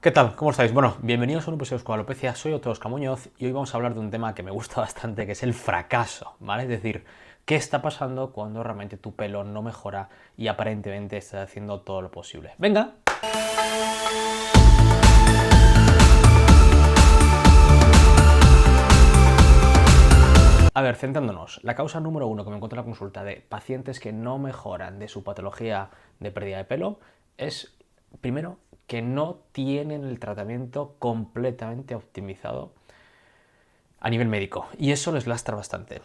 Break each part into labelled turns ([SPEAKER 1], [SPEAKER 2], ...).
[SPEAKER 1] ¿Qué tal? ¿Cómo estáis? Bueno, bienvenidos a un episodio de Alopecia. Soy Oscar Muñoz y hoy vamos a hablar de un tema que me gusta bastante, que es el fracaso, ¿vale? Es decir, ¿qué está pasando cuando realmente tu pelo no mejora y aparentemente estás haciendo todo lo posible? ¡Venga! A ver, centrándonos, la causa número uno que me encuentro en la consulta de pacientes que no mejoran de su patología de pérdida de pelo es, primero, que no tienen el tratamiento completamente optimizado a nivel médico y eso les lastra bastante.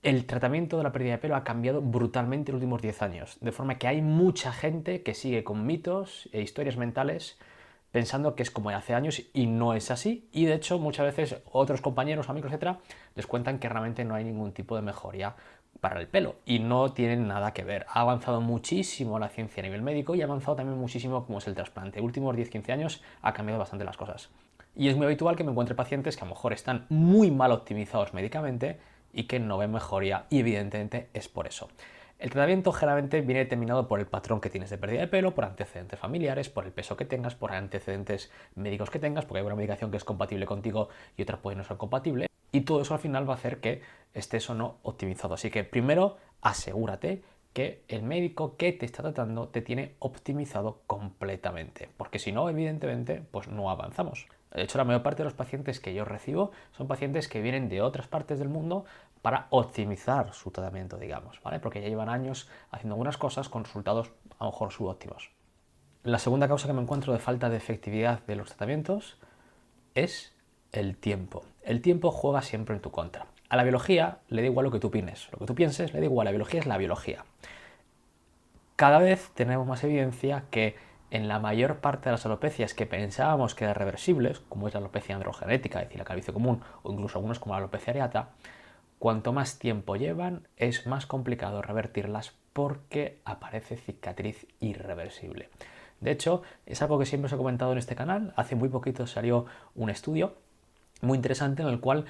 [SPEAKER 1] El tratamiento de la pérdida de pelo ha cambiado brutalmente en los últimos 10 años, de forma que hay mucha gente que sigue con mitos e historias mentales pensando que es como hace años y no es así. Y de hecho muchas veces otros compañeros, amigos, etcétera, les cuentan que realmente no hay ningún tipo de mejoría para el pelo y no tienen nada que ver. Ha avanzado muchísimo la ciencia a nivel médico y ha avanzado también muchísimo como es el trasplante. En los últimos 10-15 años ha cambiado bastante las cosas. Y es muy habitual que me encuentre pacientes que a lo mejor están muy mal optimizados médicamente y que no ven mejoría, y evidentemente es por eso. El tratamiento generalmente viene determinado por el patrón que tienes de pérdida de pelo, por antecedentes familiares, por el peso que tengas, por antecedentes médicos que tengas, porque hay una medicación que es compatible contigo y otra puede no ser compatible, y todo eso al final va a hacer que estés o no optimizado. Así que primero asegúrate que el médico que te está tratando te tiene optimizado completamente, porque si no, evidentemente, pues no avanzamos. De hecho, la mayor parte de los pacientes que yo recibo son pacientes que vienen de otras partes del mundo para optimizar su tratamiento, digamos, ¿vale? Porque ya llevan años haciendo algunas cosas con resultados a lo mejor subóptimos. La segunda causa que me encuentro de falta de efectividad de los tratamientos es el tiempo. El tiempo juega siempre en tu contra. A la biología le da igual lo que tú opines, lo que tú pienses le da igual, la biología es la biología. Cada vez tenemos más evidencia que en la mayor parte de las alopecias que pensábamos que eran reversibles, como es la alopecia androgenética, es decir, la calvicie común, o incluso algunos como la alopecia areata, cuanto más tiempo llevan, es más complicado revertirlas porque aparece cicatriz irreversible. De hecho, es algo que siempre os he comentado en este canal. Hace muy poquito salió un estudio muy interesante en el cual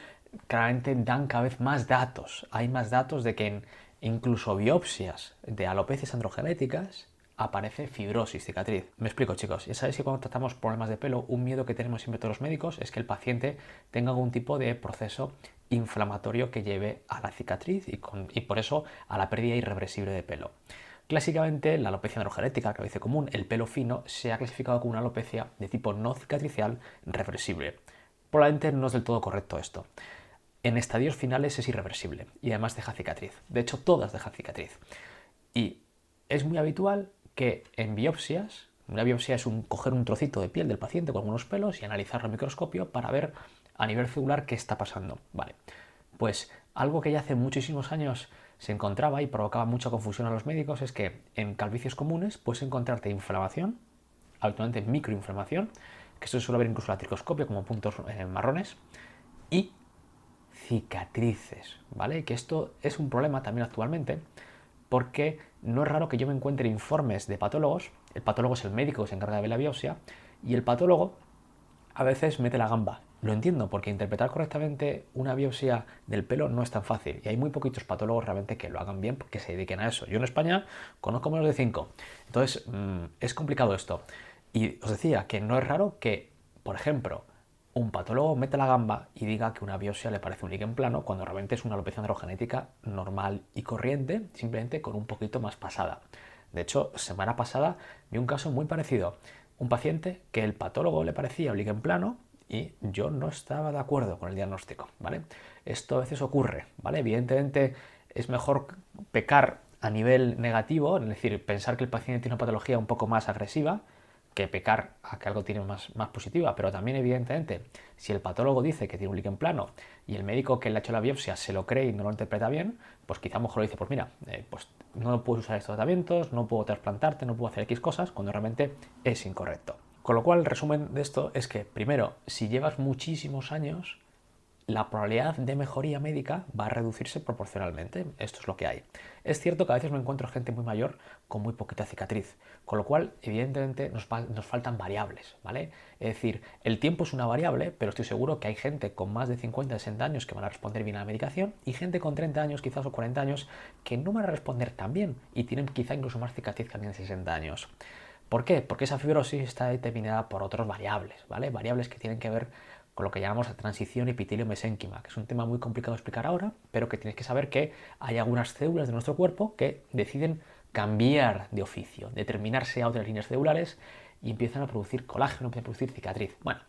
[SPEAKER 1] claramente dan cada vez más datos. Hay más datos de que en incluso biopsias de alopecias androgenéticas aparece fibrosis, cicatriz. Me explico, chicos. Ya sabéis que cuando tratamos problemas de pelo, un miedo que tenemos siempre todos los médicos es que el paciente tenga algún tipo de proceso inflamatorio que lleve a la cicatriz y por eso a la pérdida irreversible de pelo. Clásicamente, la alopecia androgenética, que dice común, el pelo fino, se ha clasificado como una alopecia de tipo no cicatricial reversible. Probablemente no es del todo correcto esto. En estadios finales es irreversible y además deja cicatriz. De hecho, todas dejan cicatriz. Y es muy habitual que en biopsias, una biopsia es coger un trocito de piel del paciente con algunos pelos y analizarlo al microscopio para ver a nivel celular qué está pasando. Vale, pues algo que ya hace muchísimos años se encontraba y provocaba mucha confusión a los médicos es que en calvicios comunes puedes encontrarte inflamación, habitualmente microinflamación, que esto se suele ver incluso en la tricoscopia como puntos marrones, y cicatrices, ¿vale? Que esto es un problema también actualmente porque no es raro que yo me encuentre informes de patólogos, el patólogo es el médico que se encarga de ver la biopsia, y el patólogo a veces mete la gamba. Lo entiendo, porque interpretar correctamente una biopsia del pelo no es tan fácil y hay muy poquitos patólogos realmente que lo hagan bien porque se dediquen a eso. Yo en España conozco menos de 5. Entonces, es complicado esto. Y os decía que no es raro que, por ejemplo, un patólogo meta la gamba y diga que una biopsia le parece un líquen plano cuando realmente es una alopecia androgenética normal y corriente, simplemente con un poquito más pasada. De hecho, semana pasada vi un caso muy parecido. Un paciente que el patólogo le parecía un líquen plano y yo no estaba de acuerdo con el diagnóstico, ¿vale? Esto a veces ocurre, ¿vale? Evidentemente es mejor pecar a nivel negativo, es decir, pensar que el paciente tiene una patología un poco más agresiva, que pecar a que algo tiene más positiva, pero también evidentemente si el patólogo dice que tiene un líquen plano y el médico que le ha hecho la biopsia se lo cree y no lo interpreta bien, pues quizá a lo mejor le dice, pues mira, pues no puedes usar estos tratamientos, no puedo trasplantarte, no puedo hacer X cosas, cuando realmente es incorrecto. Con lo cual el resumen de esto es que primero, si llevas muchísimos años, la probabilidad de mejoría médica va a reducirse proporcionalmente. Esto es lo que hay. Es cierto que a veces me encuentro gente muy mayor con muy poquita cicatriz, con lo cual, evidentemente, nos faltan variables, ¿vale? Es decir, el tiempo es una variable, pero estoy seguro que hay gente con más de 50, 60 años que van a responder bien a la medicación y gente con 30 años, quizás, o 40 años, que no van a responder tan bien y tienen quizá incluso más cicatriz que alguien de 60 años. ¿Por qué? Porque esa fibrosis está determinada por otras variables, ¿vale? Variables que tienen que ver con lo que llamamos la transición epitelio-mesénquima, que es un tema muy complicado de explicar ahora, pero que tienes que saber que hay algunas células de nuestro cuerpo que deciden cambiar de oficio, determinarse a otras líneas celulares y empiezan a producir colágeno, empiezan a producir cicatriz. Bueno,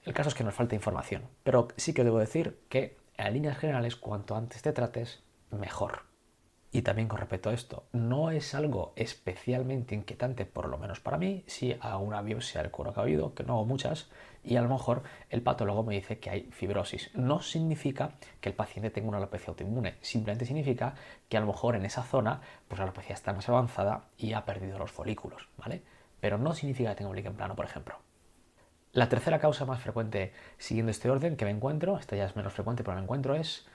[SPEAKER 1] el caso es que nos falta información, pero sí que debo decir que en líneas generales, cuanto antes te trates, mejor. Y también con respecto a esto, no es algo especialmente inquietante, por lo menos para mí, si hago una biopsia del cuero cabelludo, que no hago muchas, y a lo mejor el patólogo me dice que hay fibrosis. No significa que el paciente tenga una alopecia autoinmune, simplemente significa que a lo mejor en esa zona pues la alopecia está más avanzada y ha perdido los folículos, ¿vale? Pero no significa que tenga un líquen plano, por ejemplo. La tercera causa más frecuente, siguiendo este orden que me encuentro, esta ya es menos frecuente pero me encuentro, es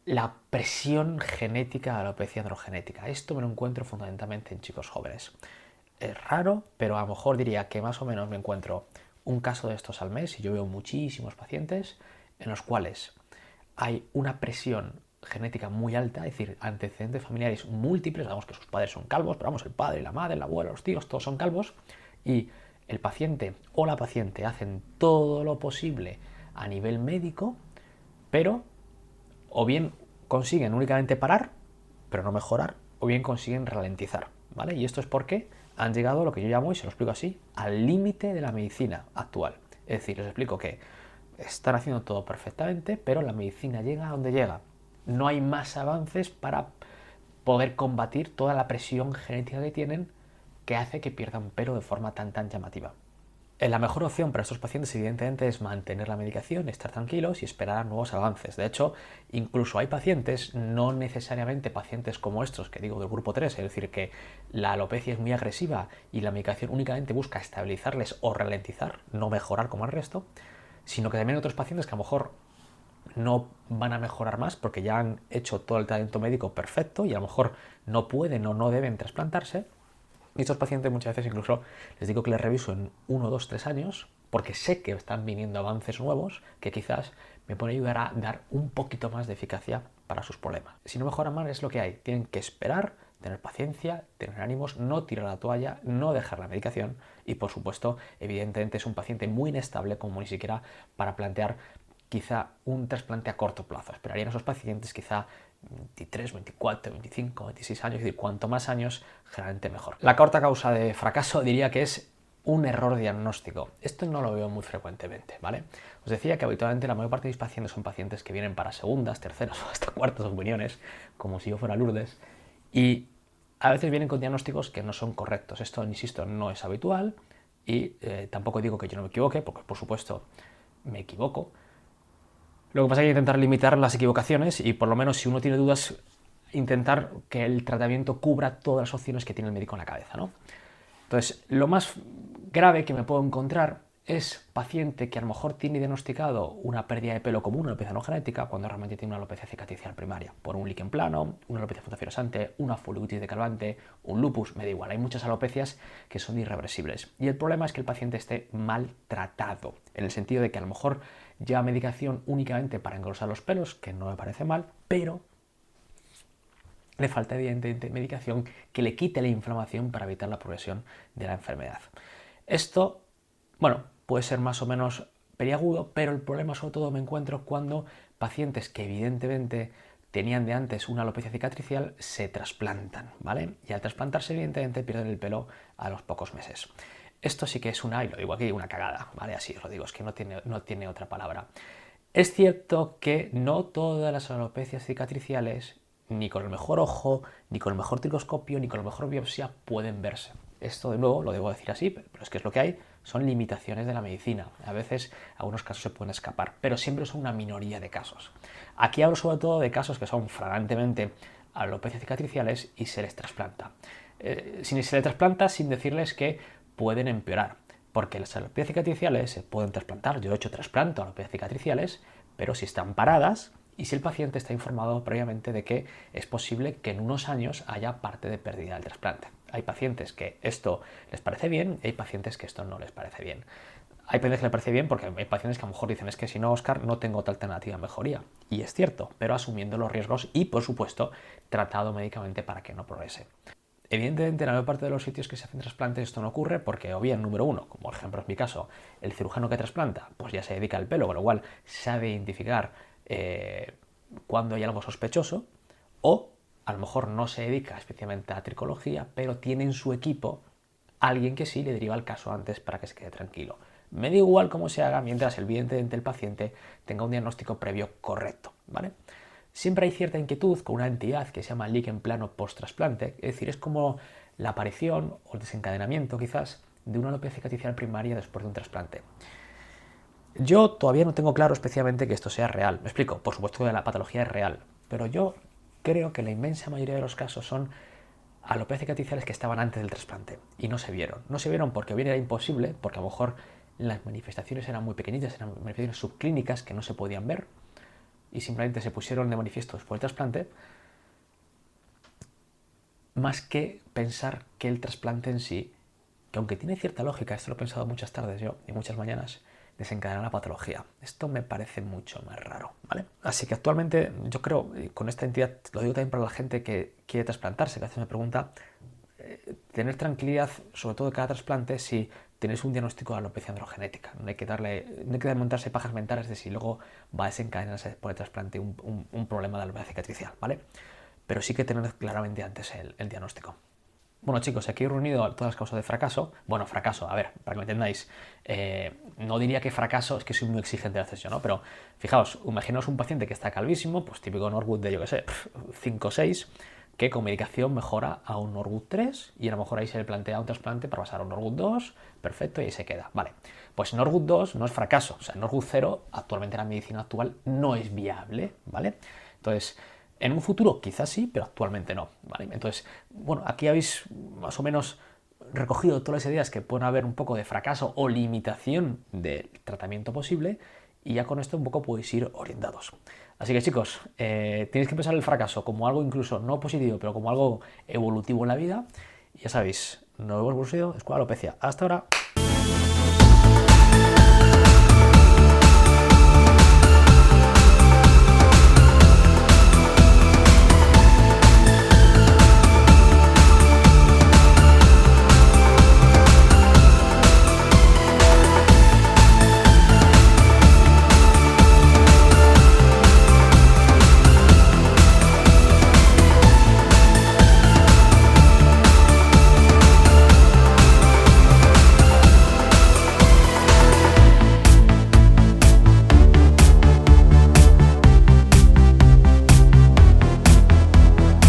[SPEAKER 1] la presión genética de la alopecia androgenética. Esto me lo encuentro fundamentalmente en chicos jóvenes. Es raro, pero a lo mejor diría que más o menos me encuentro un caso de estos al mes y yo veo muchísimos pacientes en los cuales hay una presión genética muy alta, es decir, antecedentes familiares múltiples, digamos que sus padres son calvos, pero vamos, el padre, la madre, la abuela, los tíos, todos son calvos, y el paciente o la paciente hacen todo lo posible a nivel médico, pero o bien consiguen únicamente parar, pero no mejorar, o bien consiguen ralentizar, ¿vale? Y esto es porque han llegado a lo que yo llamo, y se lo explico así, al límite de la medicina actual. Es decir, les explico que están haciendo todo perfectamente, pero la medicina llega a donde llega. No hay más avances para poder combatir toda la presión genética que tienen que hace que pierdan pelo de forma tan llamativa. La mejor opción para estos pacientes evidentemente es mantener la medicación, estar tranquilos y esperar a nuevos avances. De hecho, incluso hay pacientes, no necesariamente pacientes como estos, que digo del grupo 3, es decir, que la alopecia es muy agresiva y la medicación únicamente busca estabilizarles o ralentizar, no mejorar como el resto, sino que también hay otros pacientes que a lo mejor no van a mejorar más porque ya han hecho todo el tratamiento médico perfecto y a lo mejor no pueden o no deben trasplantarse. Y estos pacientes muchas veces incluso les digo que les reviso en 1, 2, 3 años porque sé que están viniendo avances nuevos que quizás me pueden ayudar a dar un poquito más de eficacia para sus problemas. Si no mejoran más es lo que hay. Tienen que esperar, tener paciencia, tener ánimos, no tirar la toalla, no dejar la medicación y por supuesto, evidentemente es un paciente muy inestable como ni siquiera para plantear quizá un trasplante a corto plazo. Esperarían a esos pacientes quizá 23, 24, 25, 26 años, es decir, cuanto más años, generalmente mejor. La cuarta causa de fracaso diría que es un error diagnóstico. Esto no lo veo muy frecuentemente, ¿vale? Os decía que habitualmente la mayor parte de mis pacientes son pacientes que vienen para segundas, terceras o hasta cuartas opiniones, como si yo fuera Lourdes, y a veces vienen con diagnósticos que no son correctos. Esto, insisto, no es habitual y tampoco digo que yo no me equivoque, porque por supuesto me equivoco. Lo que pasa es que hay que intentar limitar las equivocaciones y por lo menos si uno tiene dudas, intentar que el tratamiento cubra todas las opciones que tiene el médico en la cabeza, ¿no? Entonces, lo más grave que me puedo encontrar es paciente que a lo mejor tiene diagnosticado una pérdida de pelo común, una alopecia no genética, cuando realmente tiene una alopecia cicatricial primaria, por un líquen plano, una alopecia fotofibrosidad, una foliculitis de Calvante, un lupus, me da igual. Hay muchas alopecias que son irreversibles. Y el problema es que el paciente esté mal tratado, en el sentido de que a lo mejor lleva medicación únicamente para engrosar los pelos, que no me parece mal, pero le falta evidentemente medicación que le quite la inflamación para evitar la progresión de la enfermedad. Esto, bueno, puede ser más o menos periagudo, pero el problema sobre todo me encuentro cuando pacientes que evidentemente tenían de antes una alopecia cicatricial se trasplantan, ¿vale? Y al trasplantarse evidentemente pierden el pelo a los pocos meses. Esto sí que es una, y lo digo aquí, una cagada, ¿vale? Así os lo digo, es que no tiene otra palabra. Es cierto que no todas las alopecias cicatriciales, ni con el mejor ojo, ni con el mejor tricoscopio, ni con la mejor biopsia, pueden verse. Esto, de nuevo, lo debo decir así, pero es que es lo que hay, son limitaciones de la medicina. A veces, algunos casos se pueden escapar, pero siempre son una minoría de casos. Aquí hablo sobre todo de casos que son flagrantemente alopecias cicatriciales y se les trasplanta. Se les trasplanta sin decirles que pueden empeorar, porque las alopecias cicatriciales se pueden trasplantar. Yo de hecho trasplanto alopecias cicatriciales, pero si están paradas y si el paciente está informado previamente de que es posible que en unos años haya parte de pérdida del trasplante. Hay pacientes que esto les parece bien y hay pacientes que esto no les parece bien. Hay pacientes que les parece bien porque hay pacientes que a lo mejor dicen es que si no, Óscar, no tengo otra alternativa de mejoría. Y es cierto, pero asumiendo los riesgos y, por supuesto, tratado médicamente para que no progrese. Evidentemente, en la mayor parte de los sitios que se hacen trasplantes esto no ocurre porque, o bien, número uno, como por ejemplo en mi caso, el cirujano que trasplanta, pues ya se dedica al pelo, con lo cual sabe identificar cuando hay algo sospechoso, o a lo mejor no se dedica especialmente a tricología, pero tiene en su equipo alguien que sí le deriva el caso antes para que se quede tranquilo. Me da igual cómo se haga mientras evidentemente el paciente tenga un diagnóstico previo correcto, ¿vale? Siempre hay cierta inquietud con una entidad que se llama líquen plano post-trasplante, es decir, es como la aparición o el desencadenamiento quizás de una alopecia cicatricial primaria después de un trasplante. Yo todavía no tengo claro especialmente que esto sea real. Me explico, por supuesto que la patología es real, pero yo creo que la inmensa mayoría de los casos son alopecias cicatriciales que estaban antes del trasplante y no se vieron. No se vieron porque bien era imposible, porque a lo mejor las manifestaciones eran muy pequeñitas, eran manifestaciones subclínicas que no se podían ver y simplemente se pusieron de manifiesto después del trasplante, más que pensar que el trasplante en sí, que aunque tiene cierta lógica, esto lo he pensado muchas tardes yo y muchas mañanas, desencadena la patología. Esto me parece mucho más raro, ¿vale? Así que actualmente yo creo, con esta entidad, lo digo también para la gente que quiere trasplantarse, que a veces me pregunta, tener tranquilidad, sobre todo de cada trasplante, si tenéis un diagnóstico de alopecia androgenética. No hay que montarse pajas mentales de si luego va a desencadenarse después del trasplante un problema de alopecia cicatricial, ¿vale? Pero sí que tener claramente antes el diagnóstico. Bueno, chicos, aquí he reunido todas las causas de fracaso. Bueno, fracaso, a ver, para que me entendáis, no diría que fracaso, es que soy muy exigente a veces yo, ¿no? Pero fijaos, imaginaos un paciente que está calvísimo, pues típico Norwood de, yo qué sé, 5 o 6, que con medicación mejora a un Norwood 3 y a lo mejor ahí se le plantea un trasplante para pasar a un Norwood 2, perfecto, y ahí se queda. Vale, pues Norwood 2 no es fracaso, o sea, Norwood 0 actualmente en la medicina actual no es viable, ¿vale? Entonces, en un futuro quizás sí, pero actualmente no, ¿vale? Entonces, bueno, aquí habéis más o menos recogido todas las ideas que pueden haber un poco de fracaso o limitación del tratamiento posible y ya con esto un poco podéis ir orientados. Así que chicos, tenéis que pensar el fracaso como algo incluso no positivo, pero como algo evolutivo en la vida. Y ya sabéis, nos vemos en el próximo Escuela Alopecia. Hasta ahora.